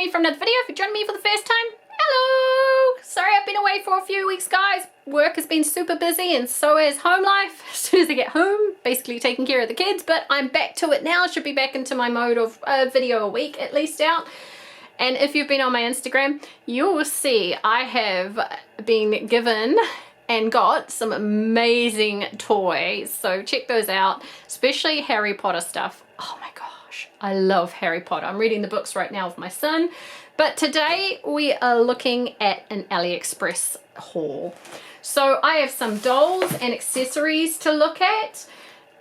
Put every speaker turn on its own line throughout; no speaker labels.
me for another video. If you're joining me for the first time, hello! Sorry I've been away for a few weeks, guys. Work has been super busy and so has home life. As soon as I get home, basically taking care of the kids, but I'm back to it now. Should be back into my mode of a video a week at least out. And if you've been on my Instagram, you'll see I have been given and got some amazing toys. So check those out, especially Harry Potter stuff. Oh my gosh, I love Harry Potter. I'm reading the books right now with my son. But today we are looking at an Aliexpress haul. So I have some dolls and accessories to look at.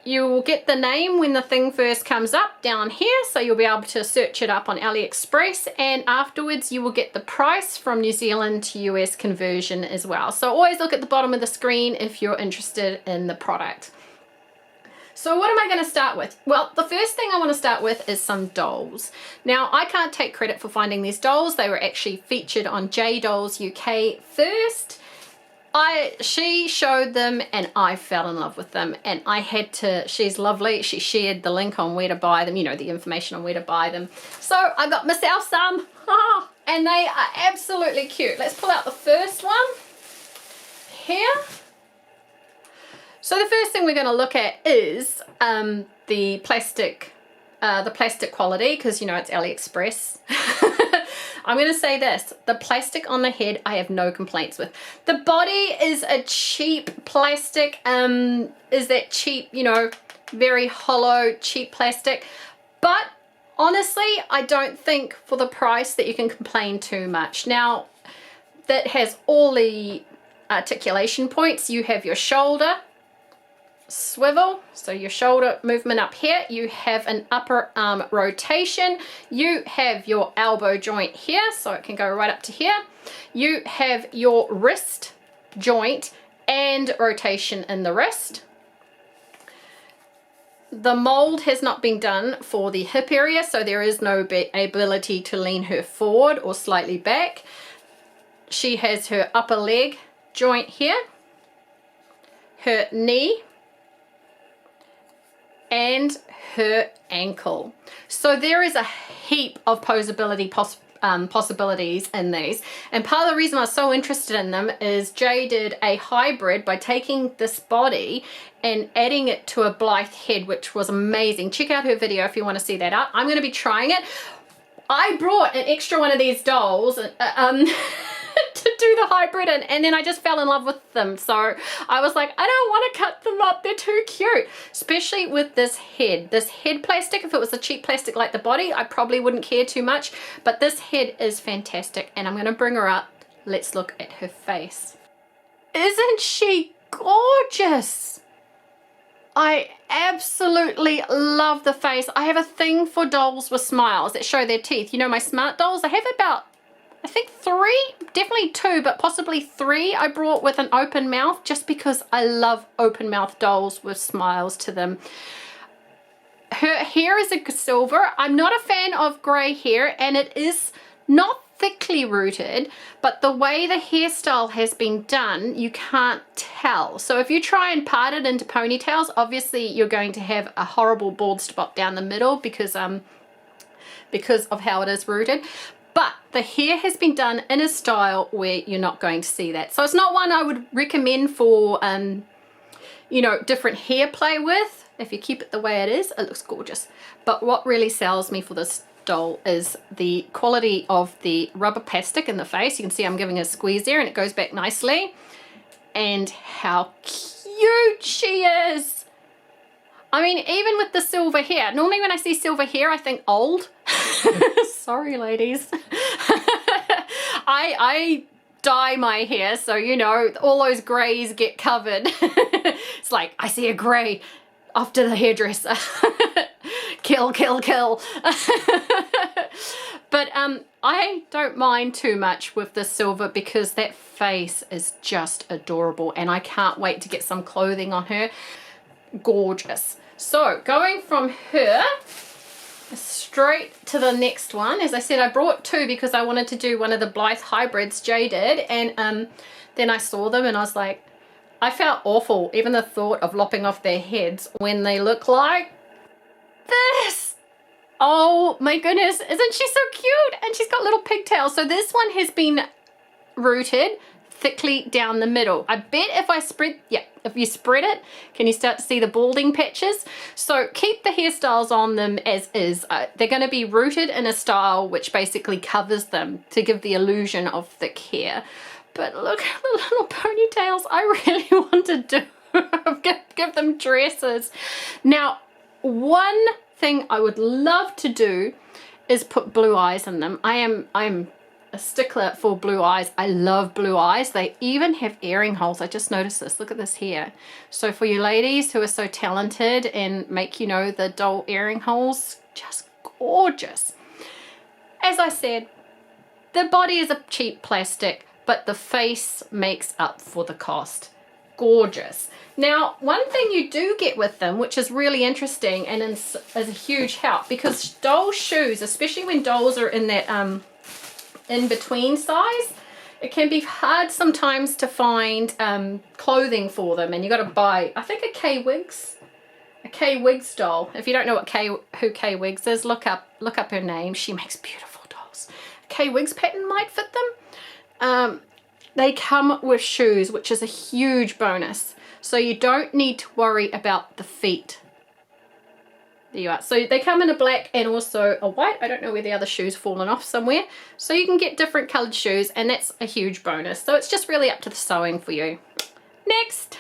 You will get the name when the thing first comes up down here, so you'll be able to search it up on AliExpress, and afterwards you will get the price from New Zealand to US conversion as well. So always look at the bottom of the screen if you're interested in the product. So what am I going to start with? Well, the first thing I want to start with is some dolls. Now, I can't take credit for finding these dolls. They were actually featured on J Dolls UK first. She showed them and I fell in love with them, and I had to. She's lovely. She shared the link on where to buy them, you know, the information on where to buy them. So I got myself some, and they are absolutely cute. Let's pull out the first one here. So the first thing we're going to look at is the plastic quality, because you know it's AliExpress. I'm going to say this, the plastic on the head I have no complaints with. The body is a cheap plastic, is that cheap, you know, very hollow, cheap plastic. But honestly, I don't think for the price that you can complain too much. Now, that has all the articulation points. You have your shoulder swivel, so your shoulder movement up here, you have an upper arm rotation, you have your elbow joint here, so it can go right up to here, you have your wrist joint and rotation in the wrist. The mold has not been done for the hip area, so there is no ability to lean her forward or slightly back. She has her upper leg joint here, her knee, and her ankle. So there is a heap of possibilities in these, and part of the reason I was so interested in them is Jay did a hybrid by taking this body and adding it to a Blythe head, which was amazing. Check out her video if you want to see that out. I'm going to be trying it. I brought an extra one of these dolls to do the hybrid, and then I just fell in love with them. So I was like, I don't want to cut them up, they're too cute, especially with this head plastic. If it was a cheap plastic like the body, I probably wouldn't care too much, but this head is fantastic, and I'm going to bring her up. Let's look at her face. Isn't she gorgeous? I absolutely love the face. I have a thing for dolls with smiles that show their teeth. You know, my smart dolls, I have about, I think 3, definitely 2, but possibly 3 I brought with an open mouth, just because I love open mouth dolls with smiles to them. Her hair is a silver. I'm not a fan of grey hair, and it is not thickly rooted, but the way the hairstyle has been done, you can't tell. So if you try and part it into ponytails, obviously you're going to have a horrible bald spot down the middle because of how it is rooted. But the hair has been done in a style where you're not going to see that. So it's not one I would recommend for, you know, different hair play with. If you keep it the way it is, it looks gorgeous. But what really sells me for this doll is the quality of the rubber plastic in the face. You can see I'm giving a squeeze there and it goes back nicely. And how cute she is. I mean, even with the silver hair. Normally when I see silver hair, I think old. Sorry, ladies. I dye my hair, so you know, all those grays get covered. It's like, I see a gray, off to the hairdresser. Kill, kill, kill. But I don't mind too much with the silver because that face is just adorable, and I can't wait to get some clothing on her. Gorgeous. So going from her straight to the next one. As I said, I brought 2 because I wanted to do one of the Blythe hybrids Jay did, and then I saw them and I was like, I felt awful, even the thought of lopping off their heads when they look like this. Oh my goodness, isn't she so cute? And she's got little pigtails. So this one has been rooted thickly down the middle. I bet if I spread, yeah, if you spread it, can you start to see the balding patches? So keep the hairstyles on them as is. They're going to be rooted in a style which basically covers them to give the illusion of thick hair. But look at the little ponytails. I really want to do, give them dresses. Now, one thing I would love to do is put blue eyes in them. I'm a stickler for blue eyes. I love blue eyes. They even have earring holes. I just noticed this. Look at this here. So for you ladies who are so talented and make, you know, the doll earring holes, just gorgeous. As I said, the body is a cheap plastic, but the face makes up for the cost. Gorgeous. Now, one thing you do get with them, which is really interesting and is a huge help, because doll shoes, especially when dolls are in that in between size, it can be hard sometimes to find clothing for them, and you got to buy, I think, a K Wigs doll. If you don't know who K Wigs is, look up her name. She makes beautiful dolls. K Wigs pattern might fit them. They come with shoes, which is a huge bonus, so you don't need to worry about the feet. There you are. So they come in a black and also a white. I don't know where the other shoe's fallen off somewhere. So you can get different colored shoes, and that's a huge bonus. So it's just really up to the sewing for you. Next.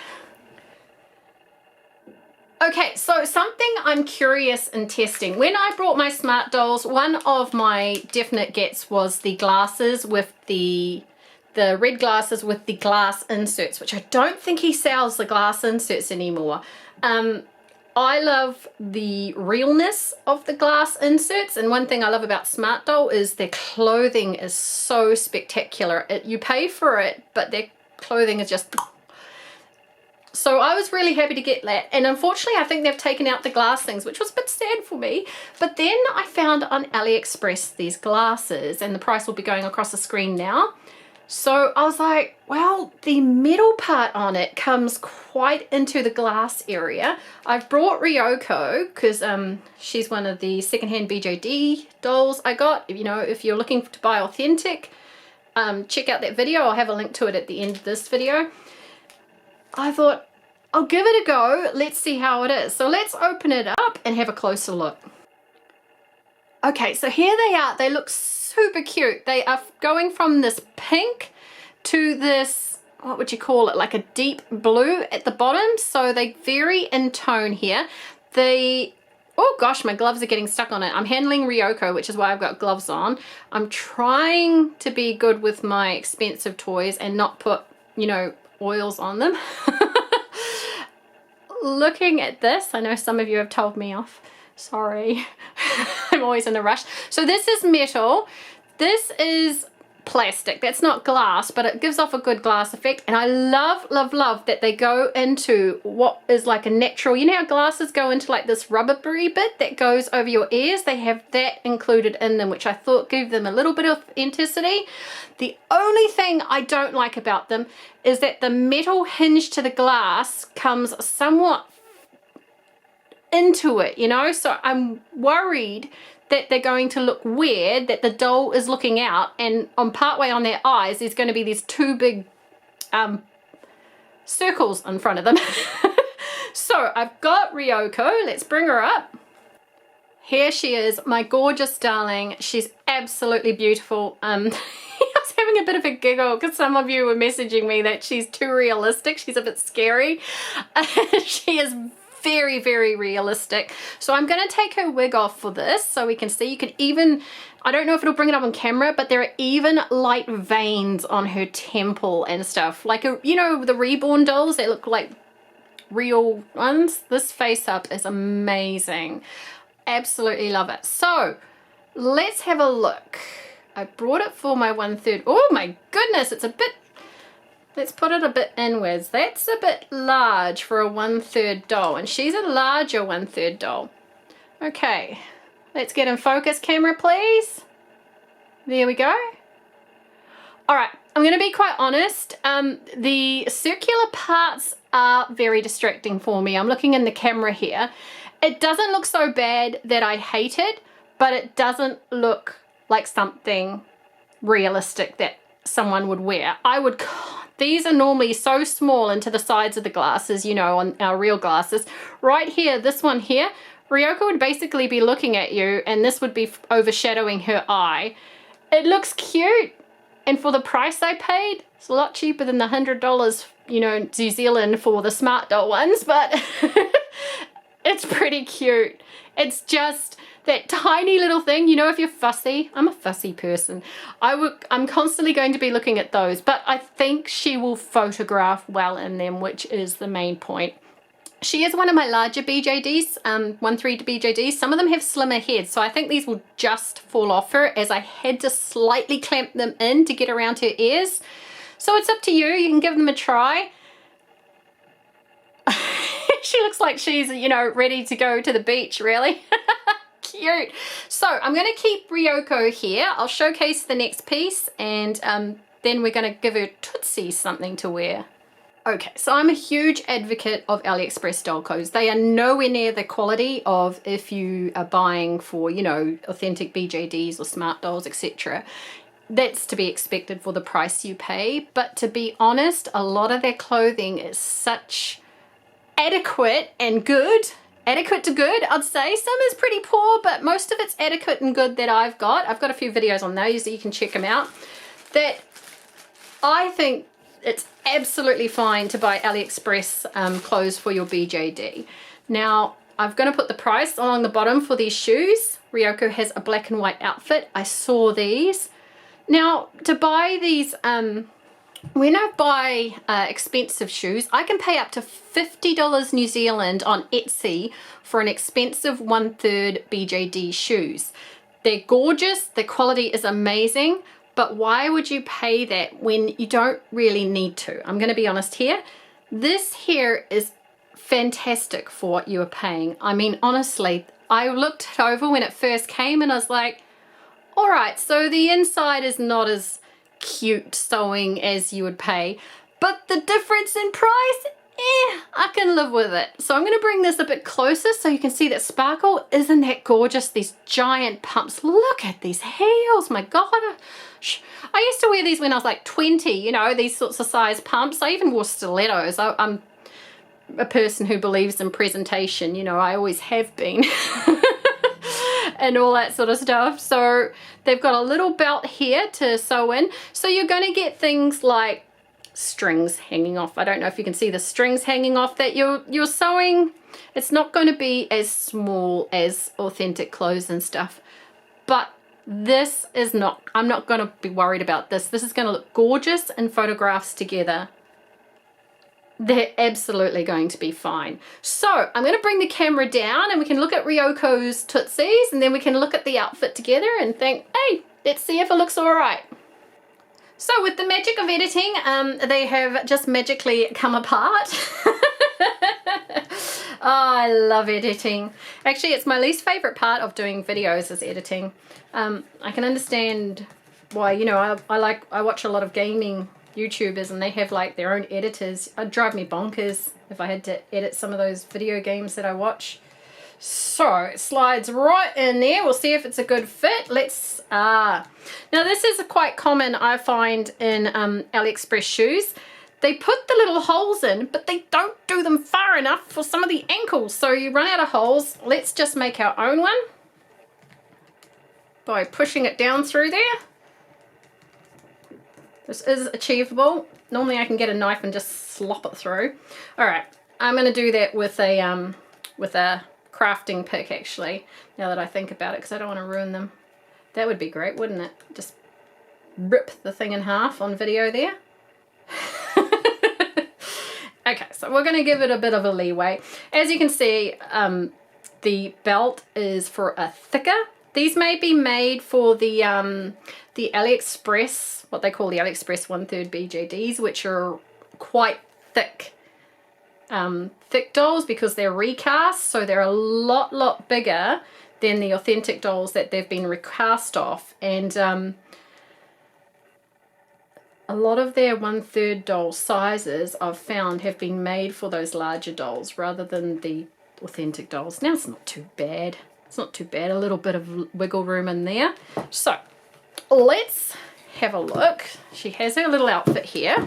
Okay, so something I'm curious in testing. When I brought my Smart Dolls, one of my definite gets was the glasses with the red glasses with the glass inserts, which I don't think he sells the glass inserts anymore. I love the realness of the glass inserts, and one thing I love about Smart Doll is their clothing is so spectacular. You pay for it, but their clothing is just... So I was really happy to get that, and unfortunately I think they've taken out the glass things, which was a bit sad for me. But then I found on Aliexpress these glasses, and the price will be going across the screen now. So I was like, well, the metal part on it comes quite into the glass area. I've brought Ryoko because she's one of the secondhand BJD dolls I got. You know, if you're looking to buy authentic, check out that video. I'll have a link to it at the end of this video. I thought, I'll give it a go. Let's see how it is. So let's open it up and have a closer look. Okay, so here they are. They look super cute. They are going from this pink to this, what would you call it, like a deep blue at the bottom. So they vary in tone here. Oh gosh, my gloves are getting stuck on it. I'm handling Ryoko, which is why I've got gloves on. I'm trying to be good with my expensive toys and not put, you know, oils on them. Looking at this, I know some of you have told me off. Sorry. I'm always in a rush. So this is metal. This is plastic. That's not glass, but it gives off a good glass effect. And I love, love, love that they go into what is like a natural, you know how glasses go into like this rubbery bit that goes over your ears? They have that included in them, which I thought gave them a little bit of authenticity. The only thing I don't like about them is that the metal hinge to the glass comes somewhat into it, you know, so I'm worried that they're going to look weird, that the doll is looking out, and on partway on their eyes there's going to be these two big circles in front of them. So I've got Ryoko. Let's bring her up. Here she is, my gorgeous darling. She's absolutely beautiful. I was having a bit of a giggle because some of you were messaging me that she's too realistic. She's a bit scary. She is very, very realistic. So I'm going to take her wig off for this so we can see. You can even, I don't know if it'll bring it up on camera, but there are even light veins on her temple and stuff. Like, you know, the reborn dolls, they look like real ones. This face up is amazing. Absolutely love it. So let's have a look. I brought it for my 1/3. Oh my goodness, it's a bit, let's put it a bit inwards. That's a bit large for a 1/3 doll, and she's a larger 1/3 doll. Okay, let's get in focus, camera please. There we go. All right, I'm going to be quite honest. The circular parts are very distracting for me. I'm looking in the camera here. It doesn't look so bad that I hate it, but it doesn't look like something realistic that someone would wear. These are normally so small into the sides of the glasses, you know, on our real glasses. Right here, this one here, Ryoko would basically be looking at you and this would be overshadowing her eye. It looks cute, and for the price I paid, it's a lot cheaper than the $100, you know, New Zealand for the smart doll ones, but it's pretty cute. It's just that tiny little thing, you know, if you're fussy, I'm a fussy person. I'm constantly going to be looking at those, but I think she will photograph well in them, which is the main point. She is one of my larger BJDs, 1/3 BJDs. Some of them have slimmer heads, so I think these will just fall off her, as I had to slightly clamp them in to get around her ears. So it's up to you. You can give them a try. She looks like she's, you know, ready to go to the beach, really. Cute. So I'm going to keep Ryoko here. I'll showcase the next piece, and then we're going to give her Tootsie something to wear. Okay, so I'm a huge advocate of Aliexpress doll codes. They are nowhere near the quality of if you are buying for, you know, authentic BJDs or smart dolls, etc. That's to be expected for the price you pay. But to be honest, a lot of their clothing is such adequate and good. Adequate to good, I'd say. Some is pretty poor, but most of it's adequate and good that I've got. I've got a few videos on those that you can check them out. That I think it's absolutely fine to buy Aliexpress clothes for your BJD. Now, I'm going to put the price along the bottom for these shoes. Ryoko has a black and white outfit. I saw these. Now, to buy these, when I buy expensive shoes, I can pay up to $50 New Zealand on Etsy for an expensive 1/3 BJD shoes. They're gorgeous, the quality is amazing, but why would you pay that when you don't really need to? I'm going to be honest here. This here is fantastic for what you are paying. I mean, honestly, I looked it over when it first came and I was like, all right, so the inside is not as cute sewing as you would pay, but the difference in price, I can live with it. So I'm going to bring this a bit closer so you can see that sparkle. Isn't that gorgeous? These giant pumps. Look at these heels, my God. I used to wear these when I was like 20, you know, these sorts of size pumps. I even wore stilettos. I'm a person who believes in presentation, you know, I always have been. And all that sort of stuff. So they've got a little belt here to sew in. So you're going to get things like strings hanging off. I don't know if you can see the strings hanging off that you're sewing. It's not going to be as small as authentic clothes and stuff. But this is not, I'm not going to be worried about this. This is going to look gorgeous in photographs together. They're absolutely going to be fine. So I'm going to bring the camera down and we can look at Ryoko's Tootsies, and then we can look at the outfit together and think, hey, let's see if it looks all right. So with the magic of editing, they have just magically come apart. Oh, I love editing. Actually, it's my least favorite part of doing videos is editing. I can understand why, you know, I watch a lot of gaming YouTubers and they have like their own editors. It'd drive me bonkers if I had to edit some of those video games that I watch. So it slides right in there. We'll see if it's a good fit. Let's now this is quite common, I find, in Aliexpress shoes. They put the little holes in, but they don't do them far enough for some of the ankles, so you run out of holes. Let's just make our own one by pushing it down through there. This is achievable. Normally I can get a knife and just slop it through. All right, I'm going to do that with a crafting pick, actually, now that I think about it, because I don't want to ruin them. That would be great, wouldn't it? Just rip the thing in half on video there. Okay, so we're going to give it a bit of a leeway. As you can see, the belt is for a thicker. These may be made for the Aliexpress, what they call the Aliexpress 1/3 BJDs, which are quite thick, thick dolls because they're recast, so they're a lot bigger than the authentic dolls that they've been recast off. And a lot of their 1/3 doll sizes I've found have been made for those larger dolls rather than the authentic dolls. Now it's not too bad. It's not too bad, a little bit of wiggle room in there. So let's have a look. She has her little outfit here.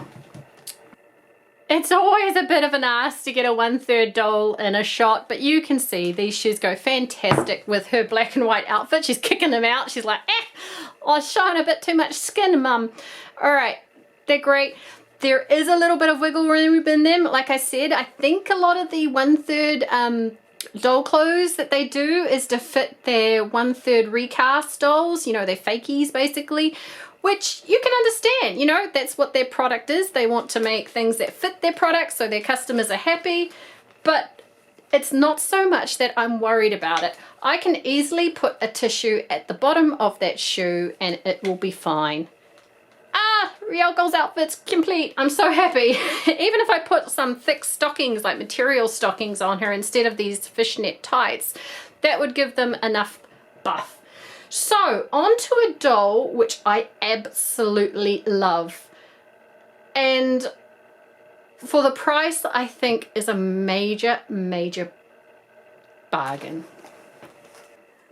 It's always a bit of an ask to get a 1/3 doll in a shot, but you can see these shoes go fantastic with her black and white outfit. She's kicking them out. She's like, oh, showing a bit too much skin, mum. All right, they're great. There is a little bit of wiggle room in them. Like I said, I think a lot of the 1/3 doll clothes that they do is to fit their 1/3 recast dolls, you know, they're fakies basically, which you can understand, you know, that's what their product is. They want to make things that fit their product so their customers are happy, but it's not so much that I'm worried about it. I can easily put a tissue at the bottom of that shoe and it will be fine. Ryoko's outfit's complete. I'm so happy. Even if I put some thick stockings, like material stockings on her instead of these fishnet tights, that would give them enough buff. So onto a doll which I absolutely love, and for the price I think is a major bargain.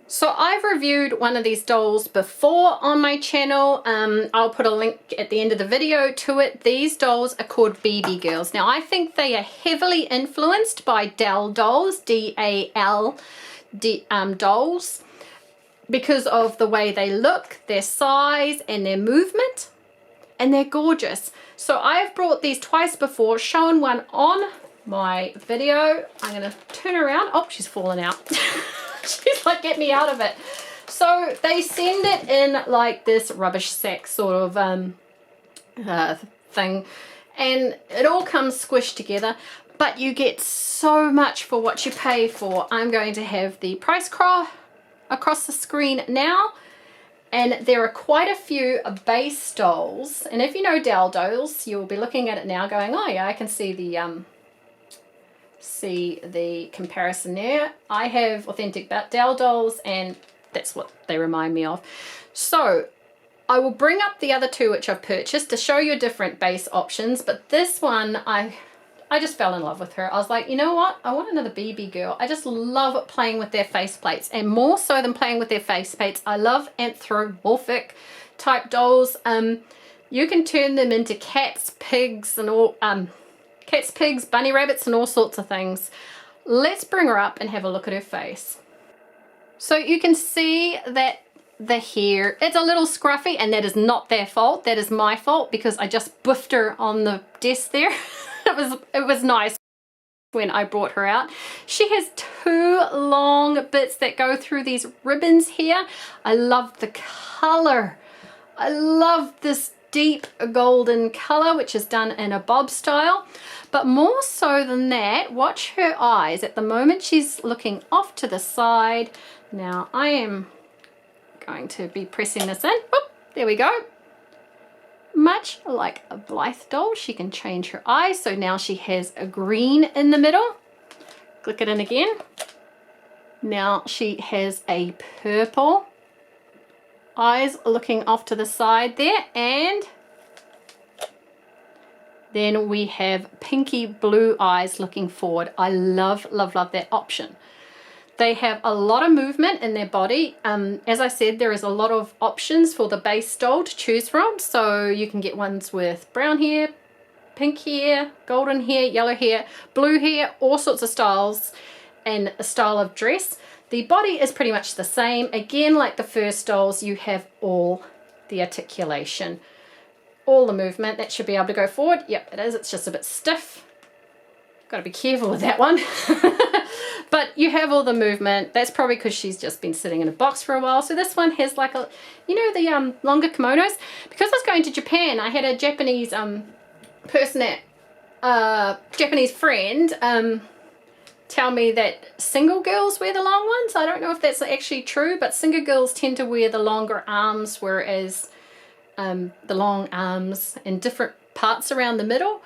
So I've reviewed one of these dolls before on my channel. I'll put a link at the end of the video to it. These dolls are called BB Girls. Now I think they are heavily influenced by Dal dolls, D-A-L dolls, because of the way they look, their size and their movement, and they're gorgeous. So I've brought these twice before, shown one on my video. I'm gonna turn around. Oh, she's fallen out. She's like, get me out of it. So they send it in like this rubbish sack sort of thing, and it all comes squished together, but you get so much for what you pay for. I'm going to have the price across the screen now, and there are quite a few base dolls, and if you know Dal dolls, you'll be looking at it now going, oh yeah, I can see the comparison there. I have authentic Dal dolls and that's what they remind me of. So I will bring up the other two which I've purchased to show you different base options, but this one I just fell in love with her. I was like, you know what, I want another BB girl. I just love playing with their faceplates, and more so than playing with their faceplates, I love anthropomorphic type dolls. You can turn them into cats, pigs, and all cats, pigs, bunny rabbits, and all sorts of things. Let's bring her up and have a look at her face. So you can see that the hair, it's a little scruffy, and that is not their fault. That is my fault because I just buffed her on the desk there. It was nice when I brought her out. She has two long bits that go through these ribbons here. I love the color. I love this deep golden color, which is done in a bob style. But more so than that, watch her eyes. At the moment she's looking off to the side. Now I am going to be pressing this in. Whoop, there we go. Much like a Blythe doll, she can change her eyes. So now she has a green in the middle. Click it in again. Now she has a purple. Eyes looking off to the side there, and then we have pinky blue eyes looking forward. I love that option. They have a lot of movement in their body. As I said, there is a lot of options for the base doll to choose from. So you can get ones with brown hair, pink hair, golden hair, yellow hair, blue hair, all sorts of styles and a style of dress. The body is pretty much the same. Again, like the first dolls, you have all the articulation, all the movement. That should be able to go forward. Yep, it is. It's just a bit stiff. Got to be careful with that one. But you have all the movement. That's probably because she's just been sitting in a box for a while. So this one has like a, you know, the longer kimonos. Because I was going to Japan, I had a Japanese person that, Japanese friend, tell me that single girls wear the long ones. I don't know if that's actually true, but single girls tend to wear the longer arms, whereas the long arms in different parts around the middle.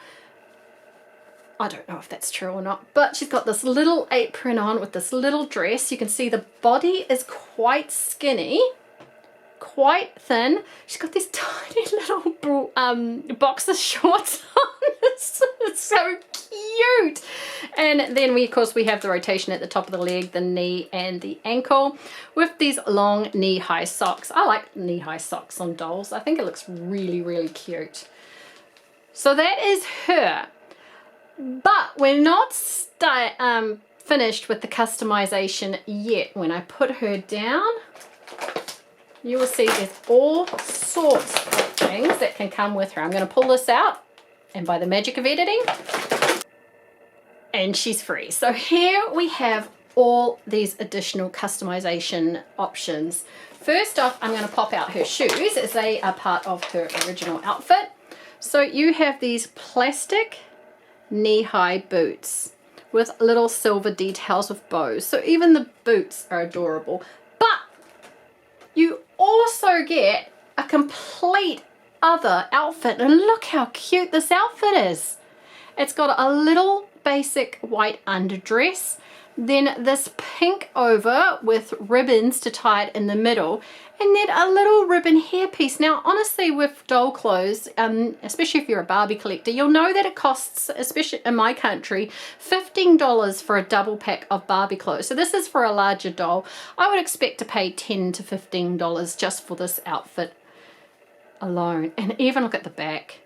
I don't know if that's true or not, but she's got this little apron on with this little dress. You can see the body is quite skinny, quite thin. She's got these tiny little boxer shorts on. It's so cute. cute. And then of course we have the rotation at the top of the leg, the knee and the ankle with these long knee-high socks. I like knee-high socks on dolls. I think it looks really, really cute. So that is her. But we're not finished with the customization yet. When I put her down, you will see there's all sorts of things that can come with her. I'm going to pull this out, and by the magic of editing, and she's free. So here we have all these additional customization options. First off, I'm going to pop out her shoes as they are part of her original outfit. So you have these plastic knee-high boots with little silver details with bows. So even the boots are adorable. But you also get a complete other outfit. And look how cute this outfit is. It's got a little basic white underdress, then this pink over with ribbons to tie it in the middle, and then a little ribbon hairpiece. Now honestly, with doll clothes, especially if you're a Barbie collector, you'll know that it costs, especially in my country, $15 for a double pack of Barbie clothes. So this is for a larger doll. I would expect to pay $10 to $15 just for this outfit alone. And even look at the back.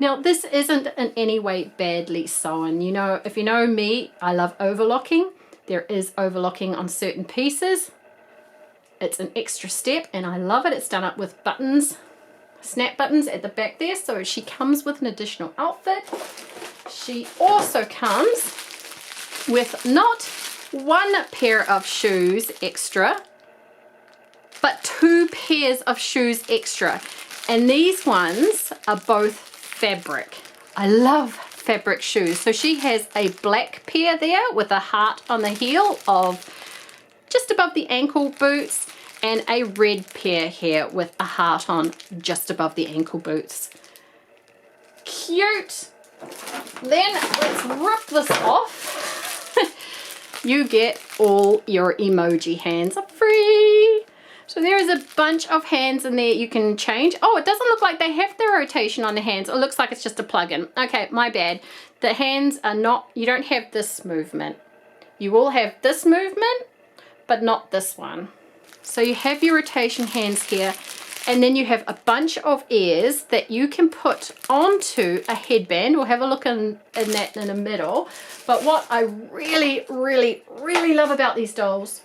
Now this isn't in any way badly sewn. You know, if you know me, I love overlocking. There is overlocking on certain pieces. It's an extra step and I love it. It's done up with buttons, snap buttons at the back there. So she comes with an additional outfit. She also comes with not one pair of shoes extra, but 2 pairs of shoes extra. And these ones are both fabric. I love fabric shoes. So she has a black pair there with a heart on the heel of just above the ankle boots, and a red pair here with a heart on just above the ankle boots. Cute. Then let's rip this off. You get all your emoji hands are free. So there is a bunch of hands in there you can change. Oh, it doesn't look like they have the rotation on the hands. It looks like it's just a plug-in. Okay, my bad. The hands are not, you don't have this movement. You will have this movement, but not this one. So you have your rotation hands here, and then you have a bunch of ears that you can put onto a headband. We'll have a look in that in a middle. But what I really, really, really love about these dolls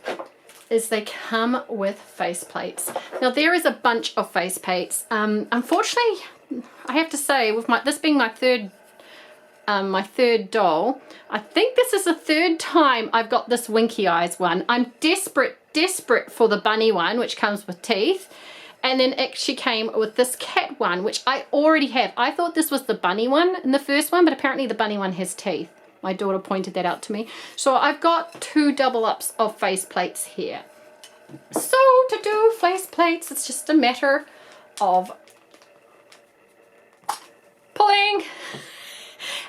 is they come with face plates. Now there is a bunch of face plates. Unfortunately, I have to say, with this being my third doll, I think this is the 3rd time I've got this winky eyes one. I'm desperate for the bunny one, which comes with teeth. And then she came with this cat one, which I already have. I thought this was the bunny one in the first one, but apparently the bunny one has teeth. My daughter pointed that out to me. So I've got 2 double ups of face plates here. So to do face plates, it's just a matter of pulling.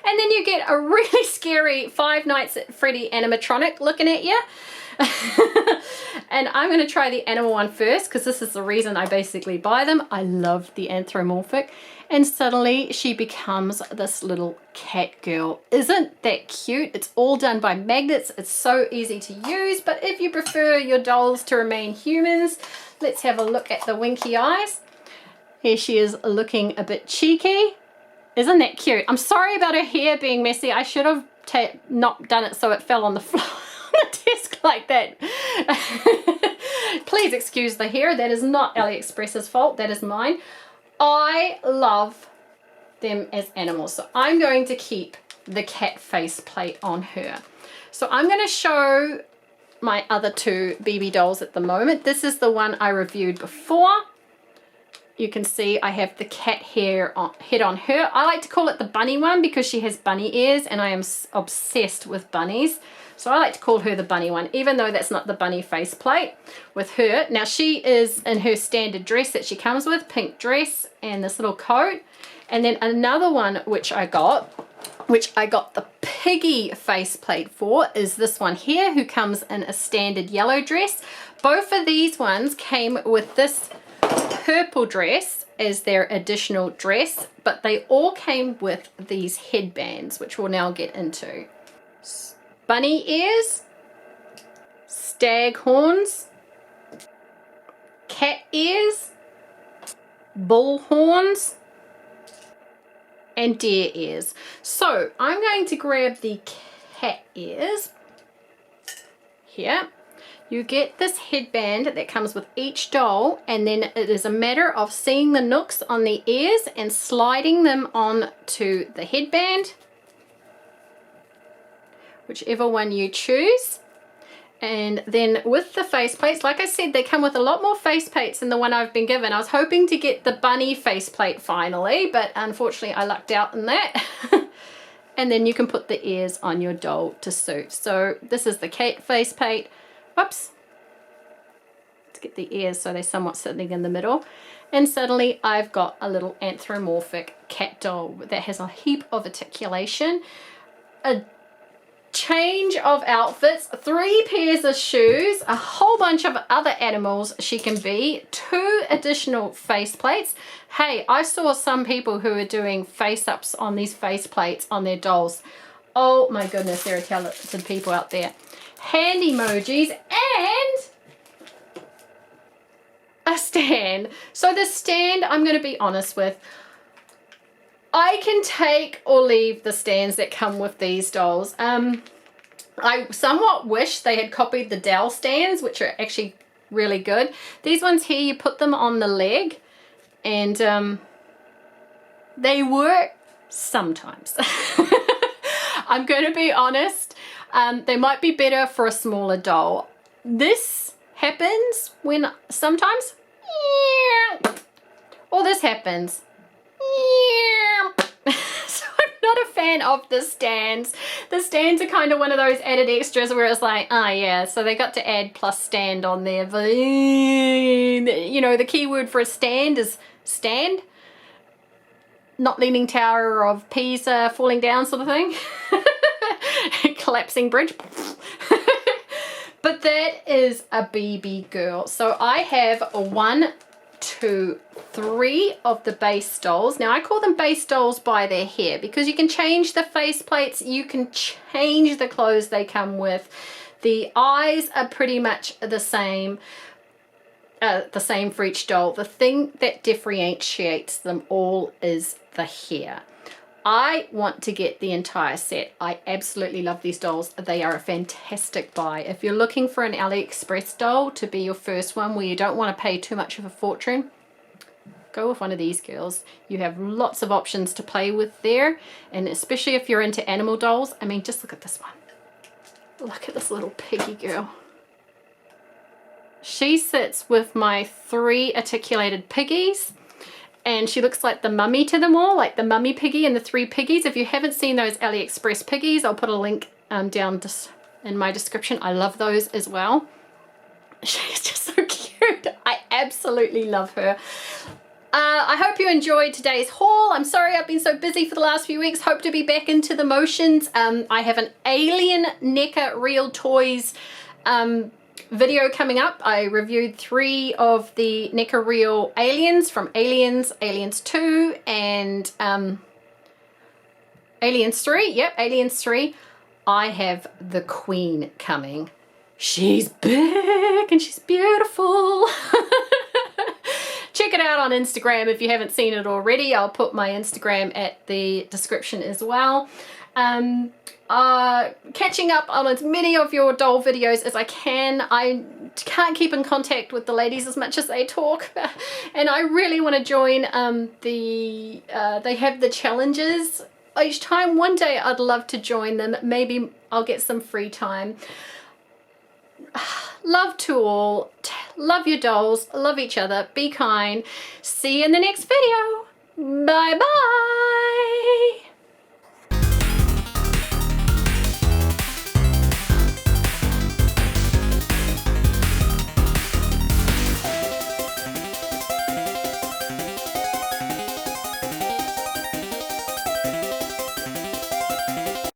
And then you get a really scary Five Nights at Freddy animatronic looking at you. And I'm going to try the animal one first because this is the reason I basically buy them. I love the anthropomorphic. And suddenly she becomes this little cat girl. Isn't that cute? It's all done by magnets. It's so easy to use. But if you prefer your dolls to remain humans, let's have a look at the winky eyes. Here she is looking a bit cheeky. Isn't that cute? I'm sorry about her hair being messy. I should have not done it so it fell on the floor on the desk like that. Please excuse the hair. That is not Aliexpress's fault. That is mine. I love them as animals. So I'm going to keep the cat face plate on her. So I'm going to show my other 2 BB dolls at the moment. This is the one I reviewed before. You can see I have the cat head on her. I like to call it the bunny one because she has bunny ears and I am obsessed with bunnies. So I like to call her the bunny one, even though that's not the bunny faceplate with her. Now she is in her standard dress that she comes with, pink dress and this little coat. And then another one which I got the piggy faceplate for, is this one here, who comes in a standard yellow dress. Both of these ones came with this purple dress as their additional dress, but they all came with these headbands, which we'll now get into. Bunny ears, stag horns, cat ears, bull horns, and deer ears. So I'm going to grab the cat ears here. You get this headband that comes with each doll, and then it is a matter of seeing the nooks on the ears and sliding them on to the headband, whichever one you choose. And then with the faceplates, like I said, they come with a lot more faceplates than the one I've been given. I was hoping to get the bunny faceplate finally, but unfortunately I lucked out in that. And then you can put the ears on your doll to suit. So this is the cat faceplate. Whoops. Let's get the ears so they're somewhat sitting in the middle. And suddenly I've got a little anthropomorphic cat doll that has a heap of articulation, a change of outfits, 3 pairs of shoes, a whole bunch of other animals she can be, 2 additional faceplates. Hey, I saw some people who are doing face-ups on these faceplates on their dolls. Oh my goodness, there are talented people out there. Hand emojis and a stand. So the stand, I'm going to be honest with, I can take or leave the stands that come with these dolls. I somewhat wish they had copied the dowel stands, which are actually really good. These ones here, you put them on the leg, and they work sometimes. I'm going to be honest. They might be better for a smaller doll. This happens when sometimes, or this happens. So I'm not a fan of the stands. The stands are kind of one of those added extras where it's like, oh yeah, so they got to add plus stand on there. But, you know, the key word for a stand is stand. Not Leaning Tower of Pisa falling down sort of thing. Collapsing bridge. But that is a BB girl. So I have 1, 2, 3 of the base dolls. Now I call them base dolls by their hair because you can change the face plates, you can change the clothes they come with. The eyes are pretty much the same for each doll. The thing that differentiates them all is the hair. I want to get the entire set. I absolutely love these dolls. They are a fantastic buy. If you're looking for an Aliexpress doll to be your first one where you don't want to pay too much of a fortune, go with one of these girls. You have lots of options to play with there, and especially if you're into animal dolls. I mean, just look at this one. Look at this little piggy girl. She sits with my 3 articulated piggies, and she looks like the mummy to them all, like the mummy piggy and the 3 piggies. If you haven't seen those Aliexpress piggies, I'll put a link down in my description. I love those as well. She's just so cute. I absolutely love her. I hope you enjoyed today's haul. I'm sorry I've been so busy for the last few weeks. Hope to be back into the motions. I have an Alien NECA Real Toys video coming up. I reviewed 3 of the NECA Real Aliens from Aliens, Aliens 2, and Aliens 3. Yep, Aliens 3. I have the Queen coming. She's big and she's beautiful. Check it out on Instagram if you haven't seen it already. I'll put my Instagram at the description as well. Catching up on as many of your doll videos as I can. I can't keep in contact with the ladies as much as they talk, and I really want to join they have the challenges each time. One day I'd love to join them. Maybe I'll get some free time. Love to all. Love your dolls. Love each other. Be kind. See you in the next video. Bye bye.